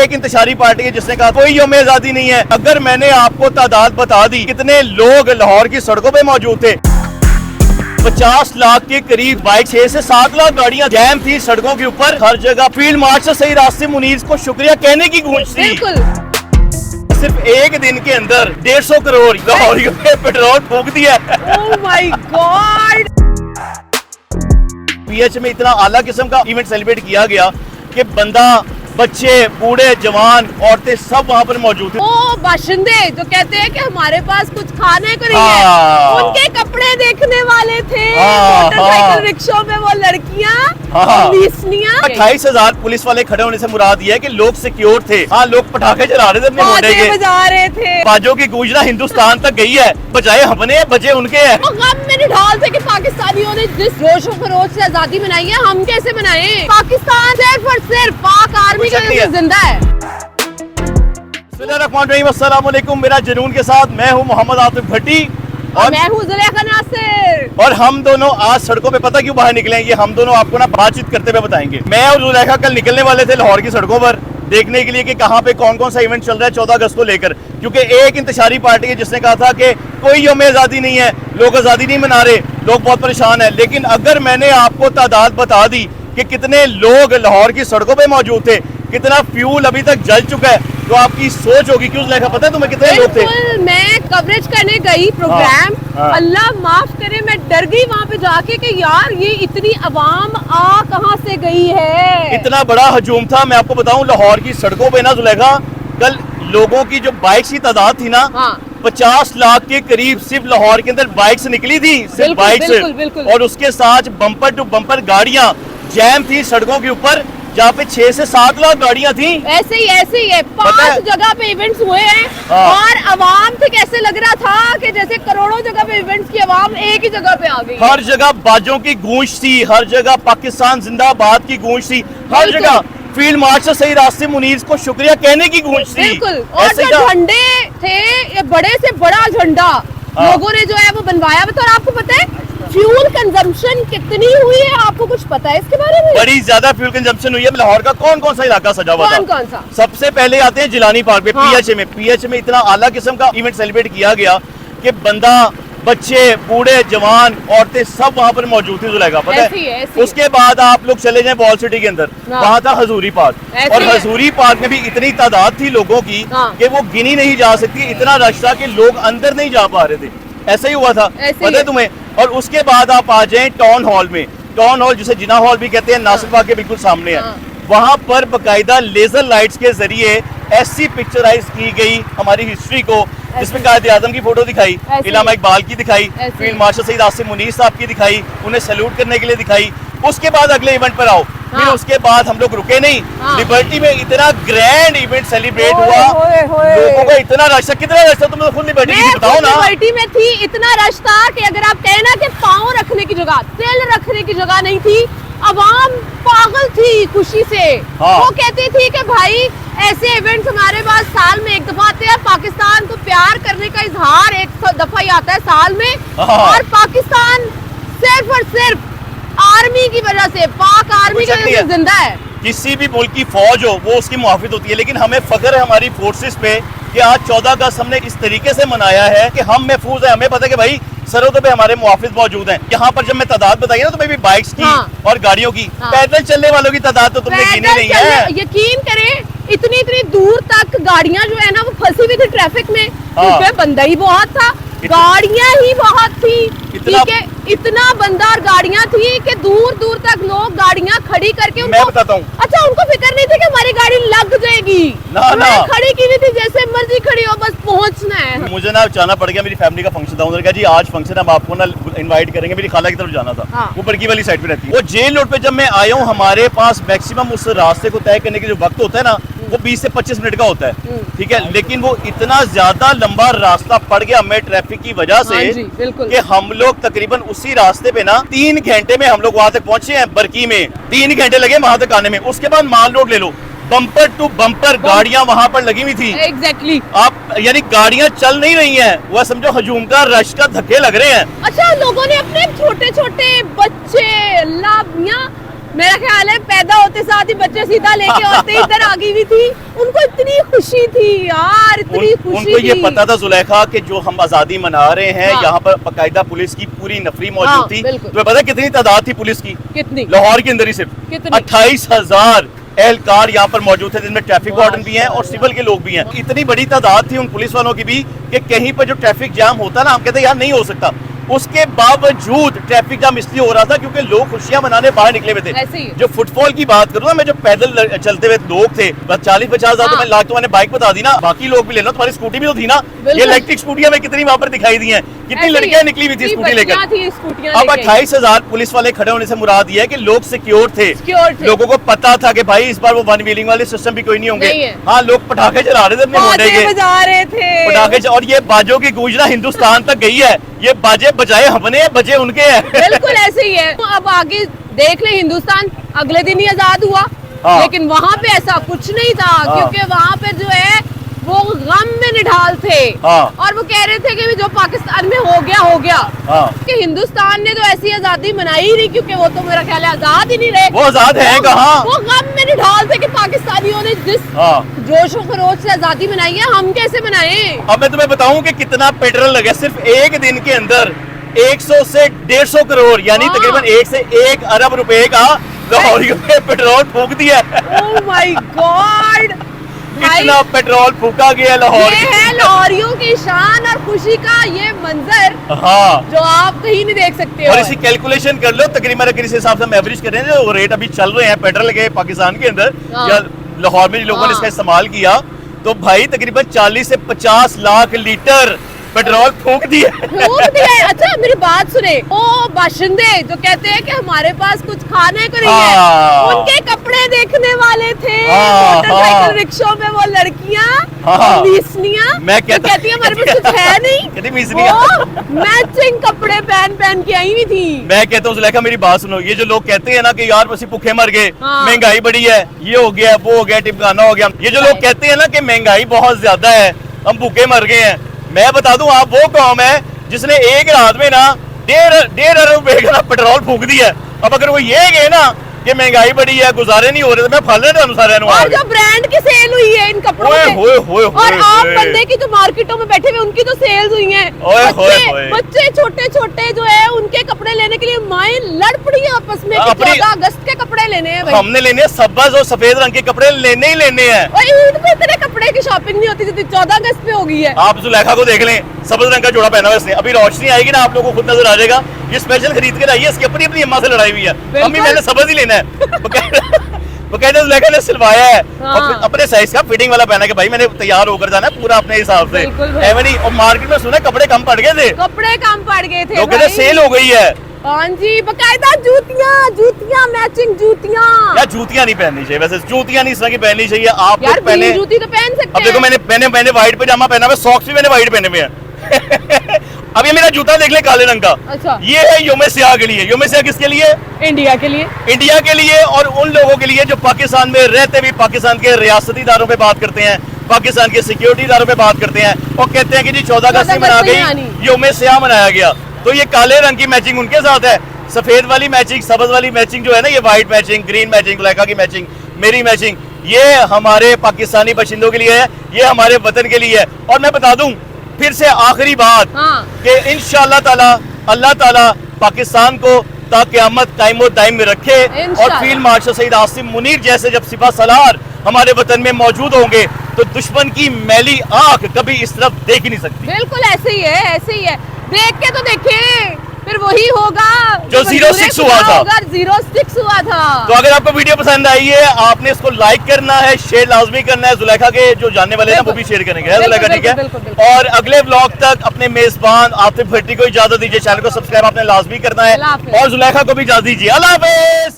एक इंतशारी पार्टी है जिसने कहा कोई यौम आजादी नहीं है। अगर मैंने आपको तादाद बता दी कितने लोग लाहौर की सड़कों पे मौजूद थे, 50 लाख के करीब बाइक, 6 से 7 लाख गाड़ियां जैम थी सड़कों के ऊपर हर जगह। फील्ड मार्च से सही रास्ते मुनीर को शुक्रिया कहने की गूंज थी। सिर्फ एक दिन के अंदर 150 करोड़ लाहौरियों ने पेट्रोल फूंक दिया। Oh my God. पीएच में इतना आला किस्म का इवेंट सेलिब्रेट किया गया कि बंदा, बच्चे, बूढ़े, जवान, औरतें सब वहाँ पर मौजूद थे। ओ बाशिंदे जो कहते हैं कि हमारे पास कुछ खाने को नहीं है, उनके कपड़े देखने वाले थे। मोटरसाइकिल रिक्शों में वो लड़कियाँ, पुलिसनियाँ। 28,000 पुलिस वाले खड़े होने से मुराद ये है कि लोग सिक्योर थे। हाँ, लोग पटाखे चला रहे थे, अपने मोटे के बजा रहे थे। बाजों की गूंजना हिंदुस्तान तक गई है। बजाय हमने, बचे उनके हैं। गम में निढाल थे कि पाकिस्तानियों ने जिस जोशो खरोश से आजादी मनाई है, हम कैसे मनाएं? पाकिस्तान सिर्फ और सिर्फ पाक आर्मी के वजह से जिंदा है। अस्सलाम वालेकुम। मेरा जुनून के साथ मैं हूँ मोहम्मद आतिफ भट्टी और मैं हूँ जुलेखा नासिर। और हम दोनों आज सड़कों पे पता क्यों बाहर निकले हैं, ये हम दोनों आपको ना बातचीत करते हुए बताएंगे। मैं और जुलेखा कल निकलने वाले थे लाहौर की सड़कों पर देखने के लिए कि कहाँ पे कौन कौन सा इवेंट चल रहा है 14 अगस्त को लेकर, क्योंकि एक इंतशारी पार्टी है जिसने कहा था कि कोई यौम आजादी नहीं है, लोग आजादी नहीं मना रहे, लोग बहुत परेशान है। लेकिन अगर मैंने आपको तादाद बता दी कि कितने लोग लाहौर की सड़कों पे मौजूद थे, कितना फ्यूल अभी तक जल चुका है, तो आपकी सोच होगी क्यों लेखा पता है तुम्हें कितने लोग थे? मैं कवरेज करने गई प्रोग्राम, अल्लाह माफ करे मैं डर गई वहाँ पे जाके कि यार ये इतनी अवाम आ कहाँ से गई है। इतना बड़ा हजूम था। मैं आपको बताऊं लाहौर की सड़कों पे ना जुलेखा, कल लोगों की जो बाइक्स की तादाद थी ना, 50 लाख के करीब सिर्फ लाहौर के अंदर बाइक्स निकली थी, सिर्फ बाइक्स। और उसके साथ बम्पर टू बम्पर गाड़ियां जैम थी सड़कों के ऊपर, जहाँ पे 6 से 7 लाख गाड़ियां थी। ऐसे ही है। 5 जगह पे इवेंट्स हुए हैं और अवाम से कैसे लग रहा था कि जैसे करोड़ों जगह पे इवेंट्स की अवाम एक ही जगह पे आ गई। हर जगह बाजों की गूंज थी, हर जगह पाकिस्तान जिंदाबाद की गूंज थी, हर जगह फील्ड मार्च से सही रास्ते मुनीर को शुक्रिया कहने की गूंज थी। बिल्कुल। और जो झंडे थे, ये बड़े से बड़ा झंडा लोगों ने जो है वो बनवाया। तो आपको पता है फ्यूल कंजम्पशन कितनी हुई है? आपको कुछ पता है इसके बारे में? बड़ी ज्यादा फ्यूल कंजम्पशन हुई है। लाहौर का कौन कौन सा इलाका सजा हुआ था? कौन सा? सबसे पहले आते हैं जिलानी पार्क पे। पीएच में इतना आला किस्म का इवेंट सेलिब्रेट किया गया कि बंदा, बच्चे, बूढ़े, जवान, औरतें सब वहाँ पर मौजूद थी। जुलेखा पता है? उसके बाद आप लोग चले जाएं वॉल सिटी के अंदर, वहाँ था हजूरी पार्क। और हजूरी पार्क में भी इतनी तादाद थी लोगों की कि वो गिनी नहीं जा सकती। इतना रश था कि लोग अंदर नहीं जा पा रहे थे। ऐसा ही हुआ था, पता है तुम्हें? और उसके बाद आप आ जाएं टाउन हॉल में। टाउन हॉल जिसे जिना हॉल भी कहते हैं, नासिर बाग के बिल्कुल सामने है। वहाँ पर बकायदा लेजर लाइट्स के जरिए ऐसी पिक्चराइज की गई हमारी हिस्ट्री को, जिसमें कायद आजम की फोटो दिखाई, इलामा इकबाल की दिखाई, फील्ड मार्शल सईद आसिम मुनीर साहब की दिखाई, उन्हें सैल्यूट करने के लिए दिखाई। उसके बाद अगले इवेंट पर आओ। फिर उसके बाद हम लोग रुके नहीं, लिबर्टी में इतना ग्रैंड इवेंट सेलिब्रेट हुआ, लोगों का इतना रश था। कितना रश था तुम खुद लिबर्टी में बताओ ना। लिबर्टी में थी, इतना रश था कि अगर आप कहें ना कि पाँव रखने की जगह, तिल रखने की जगह नहीं थी। अवाम पागल थी खुशी से। वो कहती थी कि भाई ऐसे इवेंट्स हमारे पास साल में एक दफा आते हैं। पाकिस्तान को प्यार करने का इजहार एक दफा ही आता है साल में, और पाकिस्तान सिर्फ और सिर्फ आर्मी की वजह से, पाक आर्मी की वजह से जिंदा है। किसी भी मुल्क की फौज हो वो उसकी मुहाफिज होती है, लेकिन हमें फख्र है हमारी फोर्सेस पे कि आज 14 अगस्त हमने इस तरीके से मनाया है कि हम महफूज हैं। हमें पता है कि भाई सरहदों पे हमारे मुहाफिज मौजूद हैं। यहाँ पर जब मैं तादाद बताई ना तुम्हें भी बाइक्स की और गाड़ियों की, पैदल चलने वालों की तादाद तो तुमने गिनी नहीं है। यकीन करें इतनी दूर तक गाड़ियाँ जो है ना वो फंसी हुई थी ट्रैफिक में, क्योंकि बंदा ही बहुत था, गाड़ियाँ ही बहुत थी। ठीक है, इतना बंदा और गाड़ियाँ थी कि दूर दूर तक लोग गाड़ियाँ खड़ी करके मैं बताता हूँ। अच्छा, उनको फिक्र नहीं थी कि हमारी गाड़ी लग जाएगी, ना खड़ी की हुई थी, जैसे मर्जी खड़ी हो, बस पहुँचना है। मुझे ना जाना पड़ गया, मेरी फैमिली का फंक्शन था। उन्होंने कहा जी आज फंक्शन हम आपको ना इनवाइट करेंगे। मेरी खाला की तरफ जाना था, वो बड़की वाली साइड पे रहती है। वो जेल रोड पे जब मैं आया हूँ, हमारे पास मैक्सिमम उस रास्ते को तय करने के जो वक्त होता है ना, वो 20 से 25 मिनट का होता है। ठीक है, लेकिन वो इतना ज्यादा लंबा रास्ता पड़ गया हमें ट्रैफिक की वजह से कि हम लोग तकरीबन उसी रास्ते पे ना 3 घंटे में हम लोग वहां तक पहुंचे हैं। बरकी में 3 घंटे लगे वहां तक आने में। उसके बाद माल रोड ले लो, बम्पर टू बम्पर गाड़ियां वहां पर लगी हुई थी। एग्जैक्टली। आप यानी गाड़ियां चल नहीं रही हैं, वह समझो हजूम का रश का धक्के लग रहे हैं। अच्छा, लोगों ने अपने छोटे छोटे बच्चे, लाभियां मेरा ख्याल है पैदा होते साथ ही बच्चे सीधा लेके होते इधर आ गई भी थी। उनको इतनी खुशी थी यार, इतनी खुशी उनको ये थी। पता था जुलेखा कि जो हम आजादी मना रहे हैं, हाँ। यहाँ पर बाकायदा पुलिस की पूरी नफरी मौजूद हाँ, थी। बिल्कुल। तुम्हें पता है कितनी तादाद थी पुलिस की? कितनी? लाहौर के अंदर ही सिर्फ कितनी? 28,000 एहलकार यहाँ पर मौजूद थे, जिनमें ट्रैफिक वार्डन भी हैं और सिविल के लोग भी हैं। इतनी बड़ी तादाद थी उन पुलिस वालों की भी कि कहीं पर जो ट्रैफिक जाम होता ना, हम कहते यार नहीं हो सकता, उसके बावजूद ट्रैफिक जाम इसलिए हो रहा था क्योंकि लोग खुशियां मनाने बाहर निकले हुए थे। ऐसे ही। जो फुटफॉल की बात करूँ ना, मैं जो पैदल चलते हुए लोग थे, बस 40-50 हजार तो हाँ। मैं लाख तो मैंने बाइक बता दी ना, बाकी लोग भी लेना, तुम्हारी स्कूटी भी तो थी ना, बिल्कुल। ये इलेक्ट्रिक स्कूटियां में कितनी वहां पर दिखाई दी हैं, कितनी ऐसे ही लड़कियां है। निकली हुई थी इतनी स्कूटी बच्चियां लेकर। थी स्कूटियां अब लेके। 28,000 पुलिस वाले खड़े होने से मुराद ये है कि लोग सिक्योर थे, Secure थे। लोगों को पता था कि भाई इस बार वो वन व्हीलिंग वाले सिस्टम भी कोई नहीं होंगे। नहीं है। हाँ, लोग पटाखे चला रहे थे अपने होंडे बाजे के, बजा रहे थे। पटाखे और ये बाजों की गूंजना हिंदुस्तान तक गई है। ये बाजे बजाए हमने, बजे उनके हैं। बिल्कुल ऐसे ही है। अब आगे देख ले, हिंदुस्तान अगले दिन ही आजाद हुआ, हाँ। लेकिन वहाँ पे ऐसा कुछ नहीं था, हाँ। क्योंकि वहाँ पे जो है वो गम में निढाल थे। हाँ। और वो कह रहे थे कि जो पाकिस्तान में हो गया हो गया। हाँ। कि हिंदुस्तान ने तो ऐसी आजादी मनाई ही नहीं, क्योंकि वो तो मेरा ख्याल है आजाद ही नहीं रहे। वो आजाद हैं कहाँ? वो गम में निढाल थे कि पाकिस्तानियों ने जिस हाँ। जोशो खरोश से आजादी मनाई है, हम कैसे मनाए। अब मैं तुम्हें बताऊं कि कितना पेट्रोल लगा सिर्फ एक दिन के अंदर। 100 से 150 करोड़ यानी हाँ। तकरीबन 1 से 1 अरब रुपए का लाहौरियों ने पेट्रोल फूक दिया है। ओह माय गॉड भाई, इतना पेट्रोल फूका गया लाहौर ये है लाहौरियों की शान और खुशी का ये मंजर हाँ। जो आप कहीं नहीं देख सकते और हो। इसी कैलकुलेशन कर लो, तकरीबन अगर इस हिसाब से हम एवरेज कर रहे हैं जो रेट अभी चल रहे हैं पेट्रोल के पाकिस्तान के अंदर हाँ। या लाहौर में लोगों ने हाँ। इसका इस्तेमाल किया, तो भाई तकरीबन 40 से 50 लाख लीटर पेट्रोल फूक दिया। फूक दिया है। अच्छा मेरी बात सुने, वो बाशिंदे जो कहते हैं कि हमारे पास कुछ खाने को नहीं है, हाँ। उनके कपड़े देखने वाले थे हाँ, मोटरसाइकिल हाँ। रिक्शों में वो लड़कियां हाँ। मीसनियां, मैं तो कहता- कहती है हमारे पास कुछ है नहीं, कहती मीसनियां। वो मैचिंग कपड़े पहन पहन के आई हुई थी। मैं कहता हूँ जुलेखा मेरी बात सुनो, ये जो लोग कहते हैं ना कि यार बस भूखे मर गए, हाँ। महंगाई बढ़ी है, ये हो गया वो हो गया टिपकाना हो गया, ये जो लोग कहते हैं ना कि महंगाई बहुत ज्यादा है, हम भूखे मर गए हैं, मैं बता दूं आप वो कौम है जिसने एक रात में ना 1.5 अरब रुपए का पेट्रोल फूक दिया है। अब अगर वो ये गए ना कि महंगाई बढ़ी है, गुजारे नहीं हो रहे, तो मैं फल रहे अनुसार और जो ब्रांड की सेल हुई है इन कपड़ों ओए में, होए होए और होए आम होए। बंदे की जो मार्केटों में बैठे हुए उनकी तो सेल्स हुई हैं। ओए होए होए। बच्चे छोटे छोटे जो है उनके कपड़े लेने के लिए माएं लड़ पड़ी हैं आपस में कि अपनी- 14 अगस्त के कपड़े लेने हैं भाई। हमने लेने हैं सब्ज और सफेद रंग के कपड़े लेने ही लेने हैं। और ईद पे इतने कपड़े की शॉपिंग नहीं होती जितनी 14 अगस्त पे हो गई है। आप जुलेखा को देख लें, सब्ज रंग का जोड़ा पहना हुआ है इसने, अभी रोशनी आएगी ना आप लोगों को खुद नजर आ जाएगा, ये स्पेशल खरीद के आई है, इसकी अपनी अपनी अम्मा से लड़ाई हुई है, बिल्कुल। मम्मी मैंने सब्ज ही लेना है। बकायदा जुलेखा ने सिलवाया है हाँ। और अपने साइज का फिटिंग वाला पहना कि भाई मैंने तैयार होकर जाना है पूरा अपने हिसाब से। बिल्कुल भाई। एवं नहीं, और मार्केट में सुना कपड़े कम पड़ गए थे, कपड़े कम पड़ गए थे लोग कहते भाई। सेल हो गई है। हाँ जी, बकायदा जूतियां मैचिंग जूतियां। यार जूतियां नहीं पहननी चाहिए, वैसे जूतियां नहीं इस तरह की पहननी चाहिए। आप यार लोग पहने, ग्रीन जूती तो पहन सकते अब देखो हैं। मैंने व्हाइट पजामा पहना हुआ, सॉक्स भी मैंने व्हाइट पहने हुए हैं। अब ये मेरा जूता देख ले काले रंग का, अच्छा। ये है योम सियाह के लिए। योम सियाह किसके लिए? इंडिया के लिए। इंडिया के लिए और उन लोगों के लिए जो पाकिस्तान में रहते भी पाकिस्तान के रियासती इदारों पे बात करते हैं, पाकिस्तान के सिक्योरिटी इदारों पे बात करते हैं और कहते हैं कि जी 14 अगस्त मना गई, योम सियाह मनाया गया, तो ये काले रंग की मैचिंग उनके साथ है, सफेद वाली मैचिंग, सब्ज वाली मैचिंग जो है ना, ये white matching, green matching, Zulekha की मैचिंग, मेरी मैचिंग, ये हमारे पाकिस्तानी बाशिंदों के लिए है, ये हमारे वतन के लिए है। और मैं बता दूं फिर से आखिरी बात हाँ। कि इंशाअल्लाह ताला अल्लाह ताला पाकिस्तान को ता क़यामत कायम व दायम में रखे और इंशाअल्लाह। फील्ड मार्शल सईद आसिम मुनीर जैसे जब सिपह सलार हमारे वतन में मौजूद होंगे तो दुश्मन की मैली आंख कभी इस तरफ देख ही नहीं सकती। बिल्कुल ऐसे ही है, ऐसे ही है। देख के तो देखे, फिर वही होगा जो 06 हुआ था। 06 हुआ था। तो अगर आपको वीडियो पसंद आई है, आपने इसको लाइक करना है, शेयर लाजमी करना है, जुलेखा के जो जानने वाले हैं वो भी शेयर करेंगे, है जुलेखा, ठीक है? बिल्कुल, बिल्कुल। और अगले व्लॉग तक अपने मेजबान आतिफ भट्टी को इजाजत दीजिए, चैनल को सब्सक्राइब आपने लाजमी करना है अल्लाह हाफिज। और जुलेखा को भी इजाजत दीजिए। अल्लाह हाफिज।